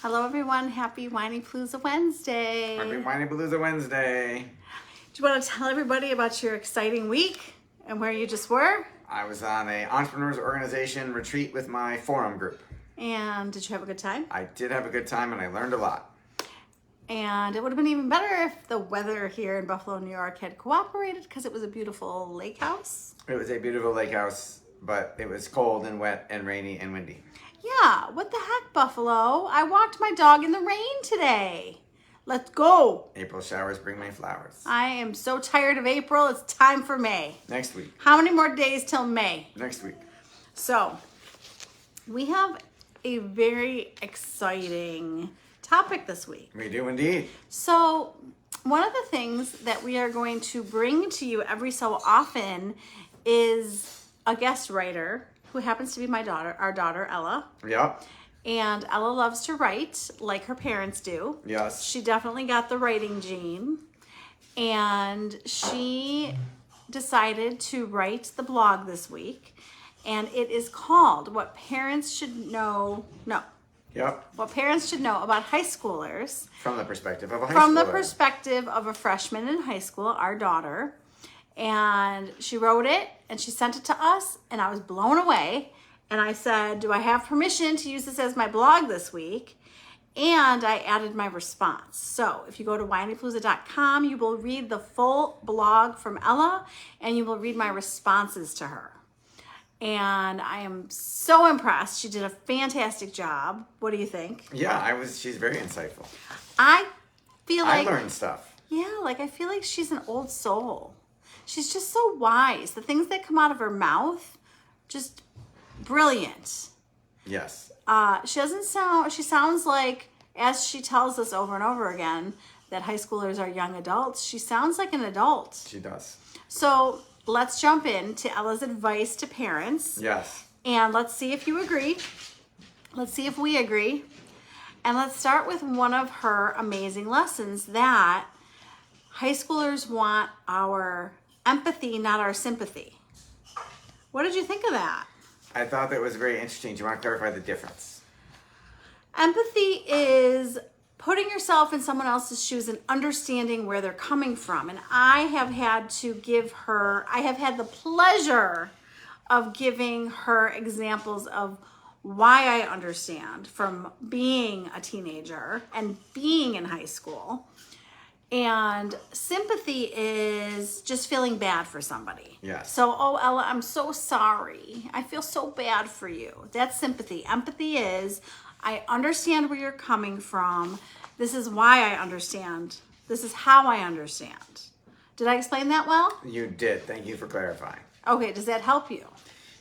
Hello everyone, happy Whinypaluza Wednesday. Happy Whinypaluza Wednesday. Do you want to tell everybody about your exciting week and where you just were? I was on a entrepreneurs organization retreat with my forum group. And did you have a good time? I did have a good time and I learned a lot. And it would have been even better if the weather here in Buffalo, New York had cooperated because it was a beautiful lake house. It was a beautiful lake house, but it was cold and wet and rainy and windy. Yeah, what the heck, Buffalo? I walked my dog in the rain today. Let's go. April showers bring May flowers. I am so tired of April. It's time for May. Next week. How many more days till May? Next week. So, we have a very exciting topic this week. We do indeed. So, one of the things that we are going to bring to you every so often is a guest writer who happens to be our daughter, Ella. Yep. And Ella loves to write like her parents do. Yes. She definitely got the writing gene. And she decided to write the blog this week. And it is called What Parents Should Know. No. Yep. What Parents Should Know About High Schoolers. From the perspective of a high schooler. From the perspective of a freshman in high school, our daughter. And she wrote it and she sent it to us and I was blown away. And I said, do I have permission to use this as my blog this week? And I added my response. So if you go to whinypaluza.com, you will read the full blog from Ella and you will read my responses to her. And I am so impressed. She did a fantastic job. What do you think? Yeah, she's very insightful. I feel like I learned stuff. Yeah, I feel like she's an old soul. She's just so wise. The things that come out of her mouth, just brilliant. Yes. She sounds like, as she tells us over and over again, that high schoolers are young adults. She sounds like an adult. She does. So let's jump into Ella's advice to parents. Yes. And let's see if you agree. Let's see if we agree. And let's start with one of her amazing lessons that high schoolers want our empathy, not our sympathy. What did you think of that? I thought that was very interesting. Do you want to clarify the difference? Empathy is putting yourself in someone else's shoes and understanding where they're coming from. And I have had the pleasure of giving her examples of why I understand from being a teenager and being in high school. And sympathy is just feeling bad for somebody. Yes. So, oh, Ella, I'm so sorry. I feel so bad for you. That's sympathy. Empathy is, I understand where you're coming from. This is why I understand. This is how I understand. Did I explain that well? You did. Thank you for clarifying. Okay, does that help you?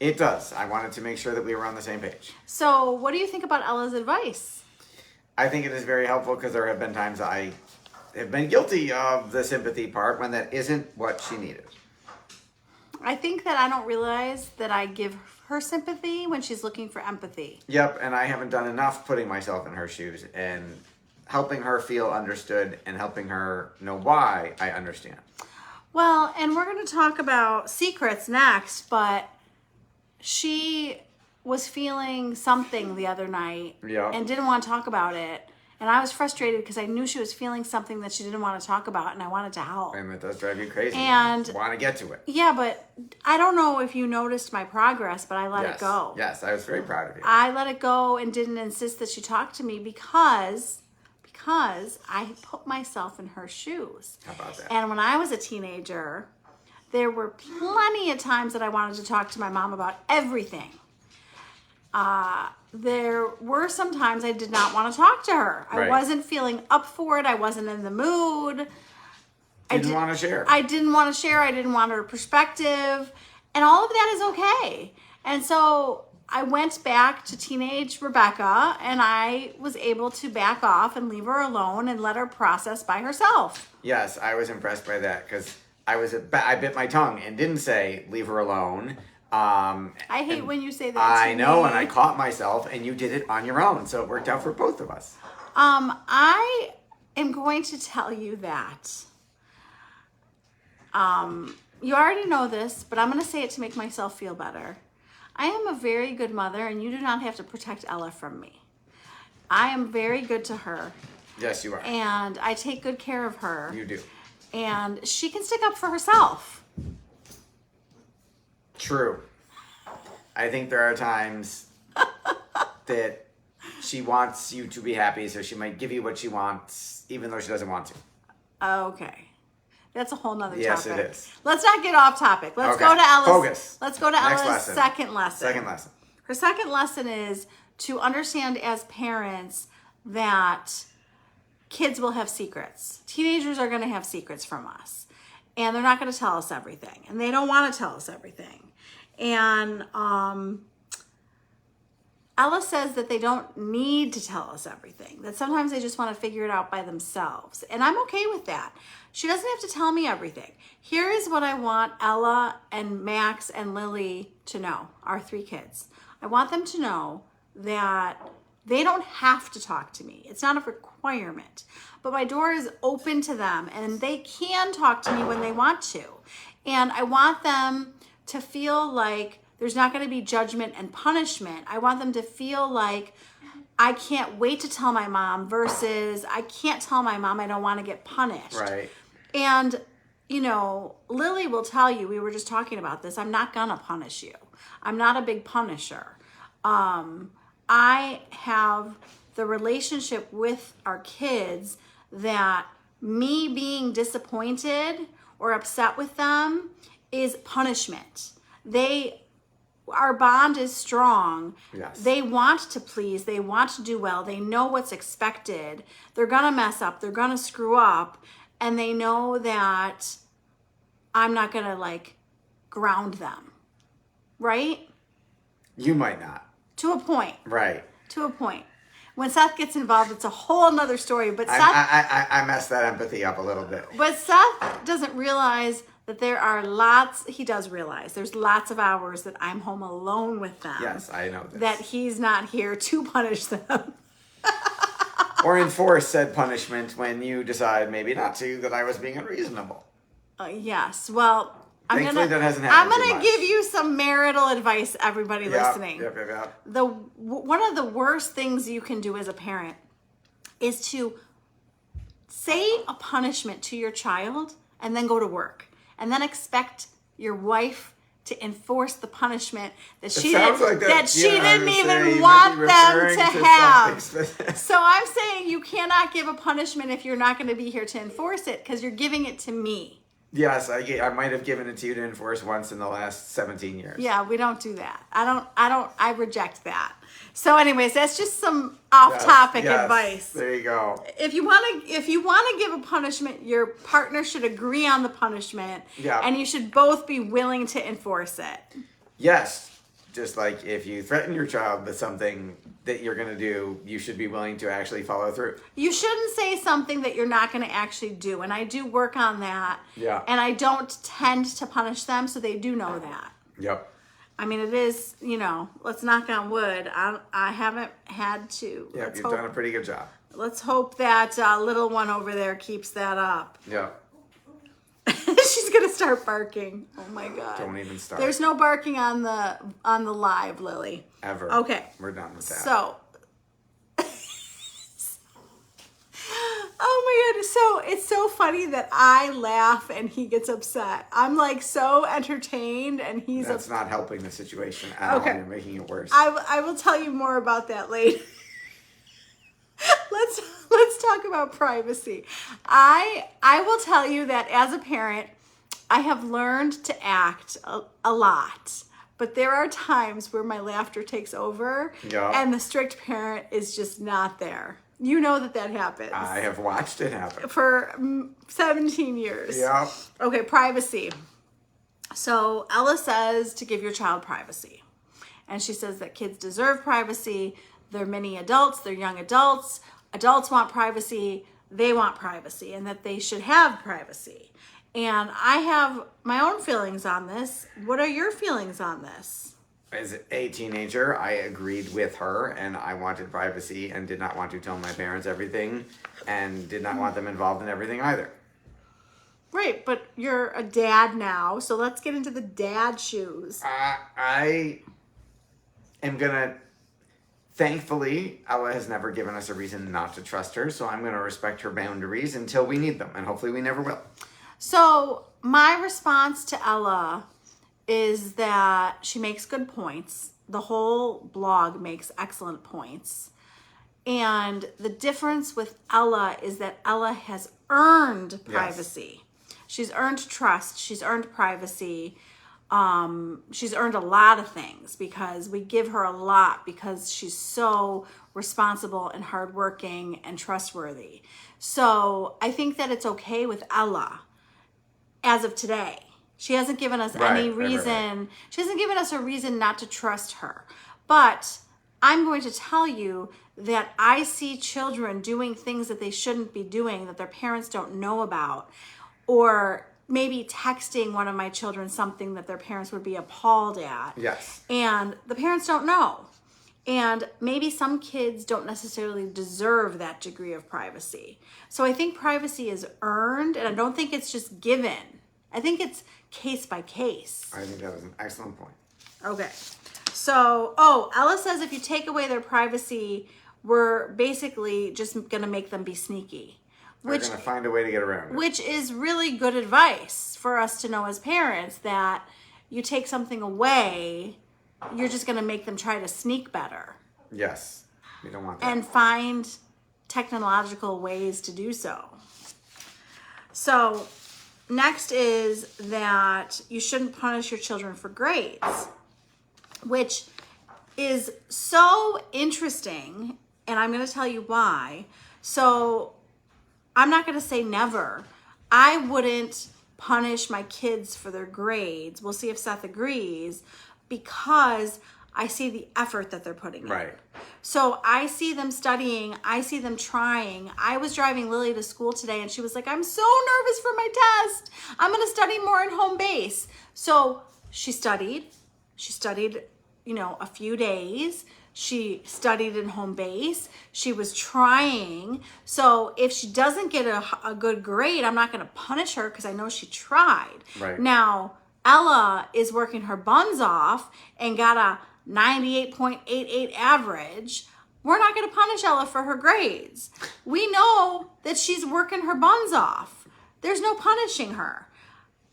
It does. I wanted to make sure that we were on the same page. So, what do you think about Ella's advice? I think it is very helpful because there have been times I have been guilty of the sympathy part when that isn't what she needed. I think that I don't realize that I give her sympathy when she's looking for empathy. Yep, and I haven't done enough putting myself in her shoes and helping her feel understood and helping her know why I understand. Well, and we're going to talk about secrets next, but she was feeling something the other night and didn't want to talk about it. And I was frustrated because I knew she was feeling something that she didn't want to talk about, and I wanted to help. And it does drive you crazy. And you want to get to it. Yeah, but I don't know if you noticed my progress, but I let it go. Yes, I was very proud of you. I let it go and didn't insist that she talk to me because I put myself in her shoes. How about that? And when I was a teenager, there were plenty of times that I wanted to talk to my mom about everything. There were some times I did not want to talk to her. Right. I wasn't feeling up for it. I wasn't in the mood. Didn't want to share. I didn't want to share. I didn't want her perspective. And all of that is okay. And so I went back to teenage Rebecca and I was able to back off and leave her alone and let her process by herself. Yes, I was impressed by that because I bit my tongue and didn't say leave her alone. I hate when you say that. I know, and I caught myself, and you did it on your own, so it worked out for both of us. I am going to tell you that. You already know this, but I'm going to say it to make myself feel better. I am a very good mother, and you do not have to protect Ella from me. I am very good to her. Yes, you are. And I take good care of her. You do. And she can stick up for herself. True. I think there are times that she wants you to be happy, so she might give you what she wants, even though she doesn't want to. Okay. That's a whole nother topic. Yes, it is. Let's not get off topic. Let's Okay. go to Ella's. Focus. Let's go to Next Ella's lesson. second lesson. Second lesson. Her second lesson is to understand as parents that kids will have secrets. Teenagers are going to have secrets from us. And they're not going to tell us everything. And they don't want to tell us everything. And Ella says that they don't need to tell us everything. That sometimes they just want to figure it out by themselves. And I'm okay with that. She doesn't have to tell me everything. Here is what I want Ella and Max and Lily to know, our 3 kids. I want them to know that they don't have to talk to me. It's not a requirement. But my door is open to them and they can talk to me when they want to. And I want them to feel like there's not going to be judgment and punishment. I want them to feel like I can't wait to tell my mom versus I can't tell my mom, I don't want to get punished. Right. And, you know, Lily will tell you, we were just talking about this, I'm not going to punish you. I'm not a big punisher. I have the relationship with our kids that me being disappointed or upset with them is punishment. Our bond is strong. Yes. They want to please. They want to do well. They know what's expected. They're going to mess up. They're going to screw up. And they know that I'm not going to like ground them. Right? You might not. To a point. Right. To a point. When Seth gets involved, it's a whole nother story. But Seth, I messed that empathy up a little bit. But Seth doesn't realize that there are he does realize there's lots of hours that I'm home alone with them. Yes, I know this. That he's not here to punish them. Or enforce said punishment when you decide maybe not to, that I was being unreasonable. Yes. Well, Thankfully, that hasn't happened I'm too gonna much. give you some marital advice, everybody listening. Yep. One of the worst things you can do as a parent is to say a punishment to your child and then go to work and then expect your wife to enforce the punishment that she didn't even want them to have. So I'm saying you cannot give a punishment if you're not going to be here to enforce it because you're giving it to me. Yes, I might have given it to you to enforce once in the last 17 years. Yeah, we don't do that. I reject that. So anyways, that's just some off-topic advice. There you go. If you want to give a punishment, your partner should agree on the punishment. Yeah. And you should both be willing to enforce it. Yes. Just like if you threaten your child with something that you're going to do, you should be willing to actually follow through. You shouldn't say something that you're not going to actually do. And I do work on that. Yeah. And I don't tend to punish them, so they do know that. Yep. I mean, it is, let's knock on wood. I haven't had to. Yep, you've done a pretty good job. Let's hope that little one over there keeps that up. Yep. She's gonna start barking. Oh my god! Don't even start. There's no barking on the live, Lily. Ever. Okay. We're done with that. So. Oh my god! So it's so funny that I laugh and he gets upset. I'm like so entertained and he's. That's not helping the situation at all. You're making it worse. I will tell you more about that later. Let's talk about privacy. I will tell you that as a parent, I have learned to act a lot, but there are times where my laughter takes over and the strict parent is just not there. You know that happens. I have watched it happen. For 17 years. Yeah. Okay, privacy. So Ella says to give your child privacy. And she says that kids deserve privacy. They're mini adults, they're young adults. Adults want privacy, they want privacy, and that they should have privacy. And I have my own feelings on this. What are your feelings on this? As a teenager, I agreed with her, and I wanted privacy and did not want to tell my parents everything and did not want them involved in everything either. Right, but you're a dad now, so let's get into the dad shoes. I am going to Thankfully, Ella has never given us a reason not to trust her, so I'm going to respect her boundaries until we need them, and hopefully we never will. So my response to Ella is that she makes good points. The whole blog makes excellent points. And the difference with Ella is that Ella has earned privacy. Yes. She's earned trust. She's earned privacy. She's earned a lot of things because we give her a lot because she's so responsible and hardworking and trustworthy. So I think that it's okay with Ella as of today. She hasn't given us any reason. Right. She hasn't given us a reason not to trust her. But I'm going to tell you that I see children doing things that they shouldn't be doing, that their parents don't know about, or maybe texting one of my children something that their parents would be appalled at. Yes. And the parents don't know. And maybe some kids don't necessarily deserve that degree of privacy. So I think privacy is earned, and I don't think it's just given. I think it's case by case. I think that was an excellent point. Okay. So, Ella says if you take away their privacy, we're basically just going to make them be sneaky. We're going to find a way to get around it. Which is really good advice for us to know as parents, that you take something away, you're just going to make them try to sneak better. Yes. We don't want that. And find technological ways to do so. So, next is that you shouldn't punish your children for grades, which is so interesting, and I'm going to tell you why. So I'm not going to say never. I wouldn't punish my kids for their grades. We'll see if Seth agrees, because I see the effort that they're putting in. Right. So I see them studying. I see them trying. I was driving Lily to school today, and she was like, I'm so nervous for my test. I'm going to study more in home base. So she studied. She studied, a few days. She studied in home base. She was trying. So if she doesn't get a good grade, I'm not going to punish her because I know she tried. Right. Now, Ella is working her buns off and got a 98.88 average. We're not going to punish Ella for her grades. We know that she's working her buns off. There's no punishing her.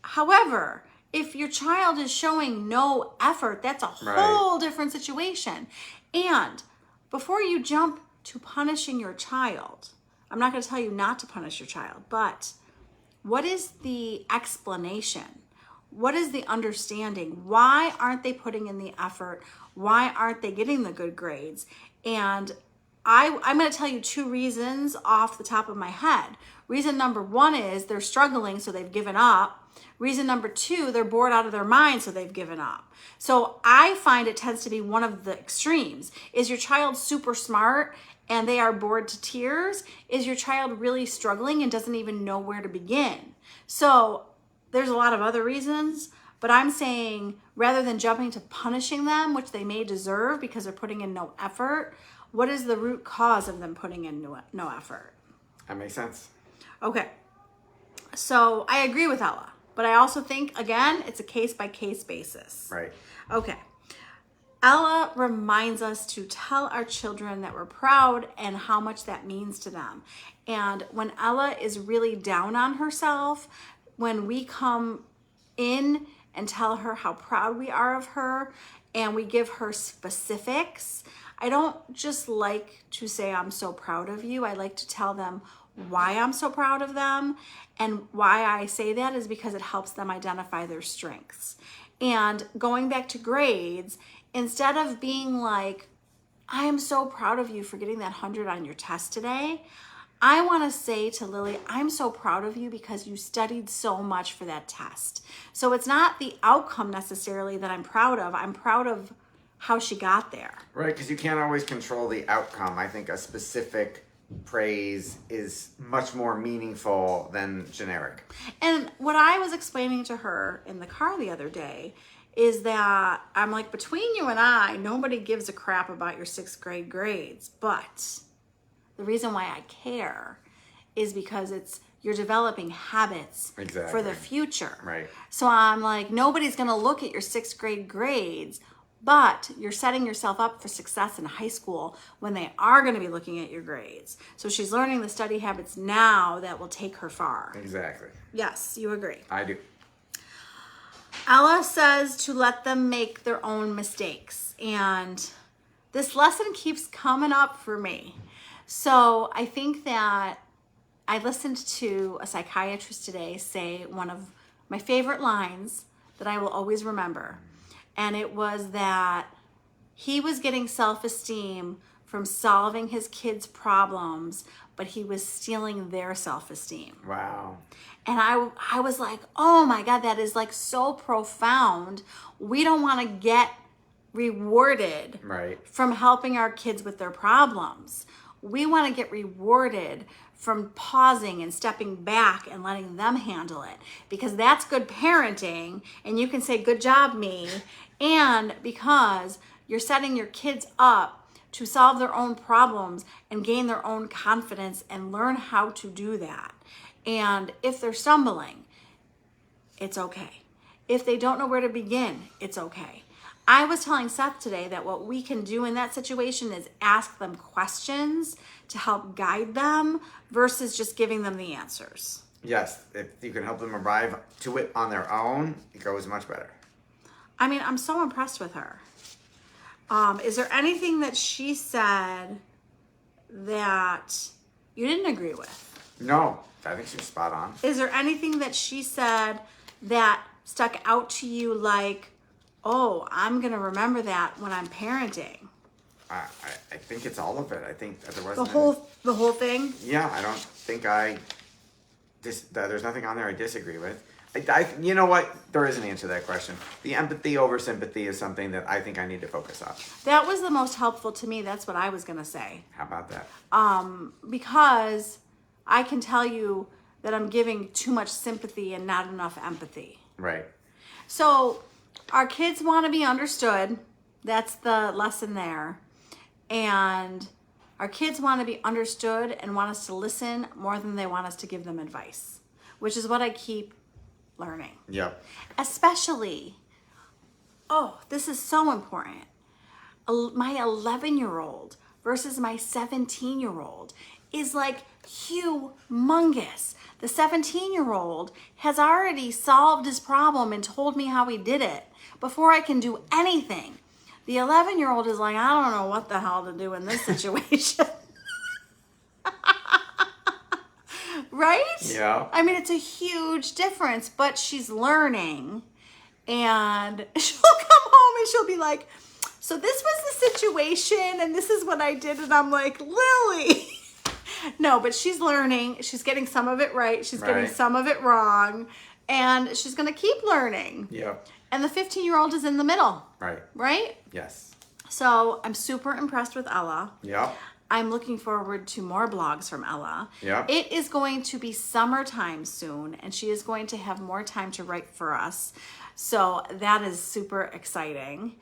However, if your child is showing no effort, that's a whole different situation. And before you jump to punishing your child, I'm not going to tell you not to punish your child, but what is the explanation? What is the understanding? Why aren't they putting in the effort? Why aren't they getting the good grades? And I'm going to tell you two reasons off the top of my head. Reason number one is they're struggling, so they've given up. Reason number two, they're bored out of their mind, so they've given up. So I find it tends to be one of the extremes. Is your child super smart and they are bored to tears? Is your child really struggling and doesn't even know where to begin? So there's a lot of other reasons, but I'm saying rather than jumping to punishing them, which they may deserve because they're putting in no effort, what is the root cause of them putting in no effort? That makes sense. Okay. So I agree with Ella, but I also think, again, it's a case-by-case basis. Right. Okay. Ella reminds us to tell our children that we're proud and how much that means to them. And when Ella is really down on herself, when we come in and tell her how proud we are of her and we give her specifics, I don't just like to say, I'm so proud of you. I like to tell them why I'm so proud of them. And why I say that is because it helps them identify their strengths. And going back to grades, instead of being like, I am so proud of you for getting that 100 on your test today, I want to say to Lily, I'm so proud of you because you studied so much for that test. So it's not the outcome necessarily that I'm proud of. I'm proud of how she got there. Right, because you can't always control the outcome. I think a specific praise is much more meaningful than generic. And what I was explaining to her in the car the other day is that I'm like, between you and I, nobody gives a crap about your 6th grade grades. But the reason why I care is because you're developing habits for the future. Right. So I'm like, nobody's going to look at your 6th grade grades. but you're setting yourself up for success in high school when they are going to be looking at your grades. So she's learning the study habits now that will take her far. Exactly. Yes, you agree. I do. Ella says to let them make their own mistakes. And this lesson keeps coming up for me. So I think that I listened to a psychiatrist today say one of my favorite lines that I will always remember. And it was that he was getting self-esteem from solving his kids' problems, but he was stealing their self-esteem. Wow. And I was like, oh my God, that is like so profound. We don't want to get rewarded from helping our kids with their problems. We want to get rewarded from pausing and stepping back and letting them handle it, because that's good parenting. And you can say, good job, me. And because you're setting your kids up to solve their own problems and gain their own confidence and learn how to do that. And if they're stumbling, it's okay. If they don't know where to begin, it's okay. I was telling Seth today that what we can do in that situation is ask them questions to help guide them versus just giving them the answers. Yes, if you can help them arrive to it on their own, it goes much better. I mean, I'm so impressed with her. Is there anything that she said that you didn't agree with? No, I think she's spot on. Is there anything that she said that stuck out to you like, oh, I'm going to remember that when I'm parenting? I think it's all of it. I think that there The wasn't whole thing? Yeah, I don't think there's nothing on there I disagree with. You know what? There is an answer to that question. The empathy over sympathy is something that I think I need to focus on. That was the most helpful to me. That's what I was going to say. How about that? Because I can tell you that I'm giving too much sympathy and not enough empathy. Right. So our kids want to be understood. That's the lesson there. And our kids want to be understood and want us to listen more than they want us to give them advice, which is what I keep learning. Yep. Especially, this is so important. My 11-year-old versus my 17-year-old is like humongous. The 17-year-old has already solved his problem and told me how he did it before I can do anything. The 11-year-old is like, I don't know what the hell to do in this situation. Right? Yeah. I mean, it's a huge difference, but she's learning. And she'll come home and she'll be like, so this was the situation and this is what I did. And I'm like, Lily. No, but she's learning. She's getting some of it right. She's getting some of it wrong. And she's going to keep learning. Yep. And the 15-year-old is in the middle. Right. Right? Yes. So I'm super impressed with Ella. Yep. I'm looking forward to more blogs from Ella. Yep. It is going to be summertime soon, and she is going to have more time to write for us. So that is super exciting.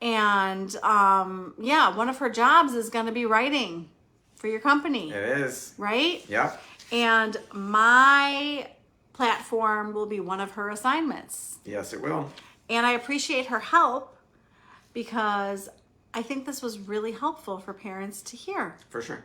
And one of her jobs is going to be writing for your company. It is. Right? Yep. And my platform will be one of her assignments. Yes, it will. And I appreciate her help because I think this was really helpful for parents to hear. For sure.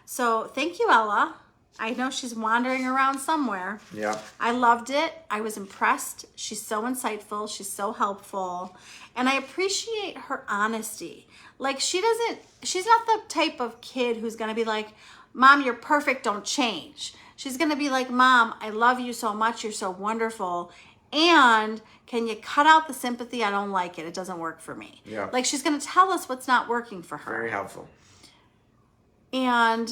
So thank you, Ella. I know she's wandering around somewhere. Yeah. I loved it. I was impressed. She's so insightful. She's so helpful. And I appreciate her honesty. Like she's not the type of kid who's going to be like, Mom, you're perfect. Don't change. She's going to be like, Mom, I love you so much. You're so wonderful. And can you cut out the sympathy? I don't like it. It doesn't work for me. Yeah. Like she's going to tell us what's not working for her. Very helpful. And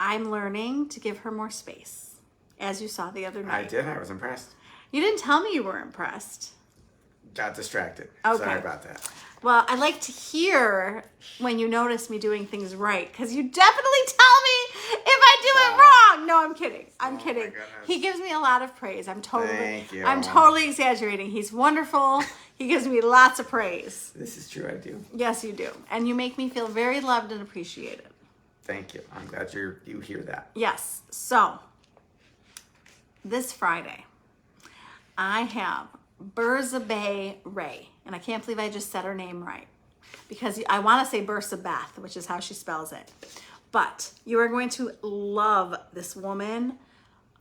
I'm learning to give her more space, as you saw the other night. I did. I was impressed. You didn't tell me you were impressed. Got distracted. Okay. Sorry about that. Well, I like to hear when you notice me doing things right, because you definitely tell me if I do it wrong. No, I'm kidding. I'm kidding. My goodness. He gives me a lot of praise. Thank you. I'm totally exaggerating. He's wonderful. He gives me lots of praise. This is true. I do. Yes, you do. And you make me feel very loved and appreciated. Thank you. I'm glad you hear that. Yes. So, this Friday, I have Berzabe Ray. And I can't believe I just said her name right, because I want to say Bursa Beth, which is how she spells it. But you are going to love this woman.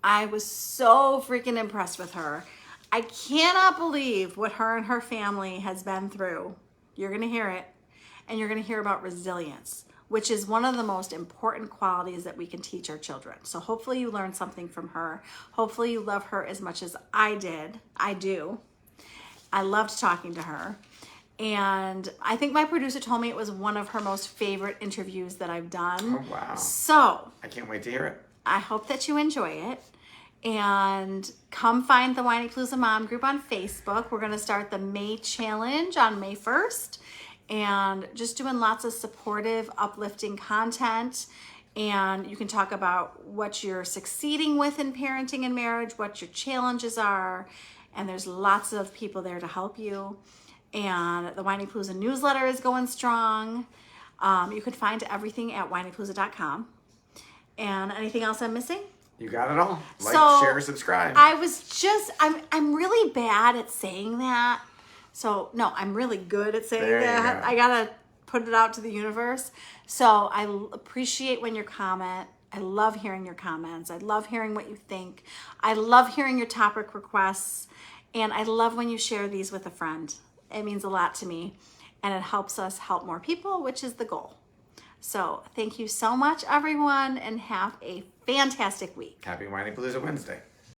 I was so freaking impressed with her. I cannot believe what her and her family has been through. You're going to hear it. And you're going to hear about resilience, which is one of the most important qualities that we can teach our children. So hopefully you learned something from her. Hopefully you love her as much as I did. I do. I loved talking to her. And I think my producer told me it was one of her most favorite interviews that I've done. Oh, wow. So I can't wait to hear it. I hope that you enjoy it. And come find the Whinypaluza Mom group on Facebook. We're going to start the May challenge on May 1st. And just doing lots of supportive, uplifting content. And you can talk about what you're succeeding with in parenting and marriage, what your challenges are. And there's lots of people there to help you. And the Whinypaluza newsletter is going strong. You can find everything at whinypaluza.com. And anything else I'm missing? You got it all. Like, So, share, subscribe. I'm really bad at saying that. So, no, I'm really good at saying There you that. go. I gotta put it out to the universe. So I appreciate when you comment. I love hearing your comments. I love hearing what you think. I love hearing your topic requests. And I love when you share these with a friend. It means a lot to me. And it helps us help more people, which is the goal. So thank you so much, everyone, and have a fantastic week. Happy Whinypaluza Wednesday.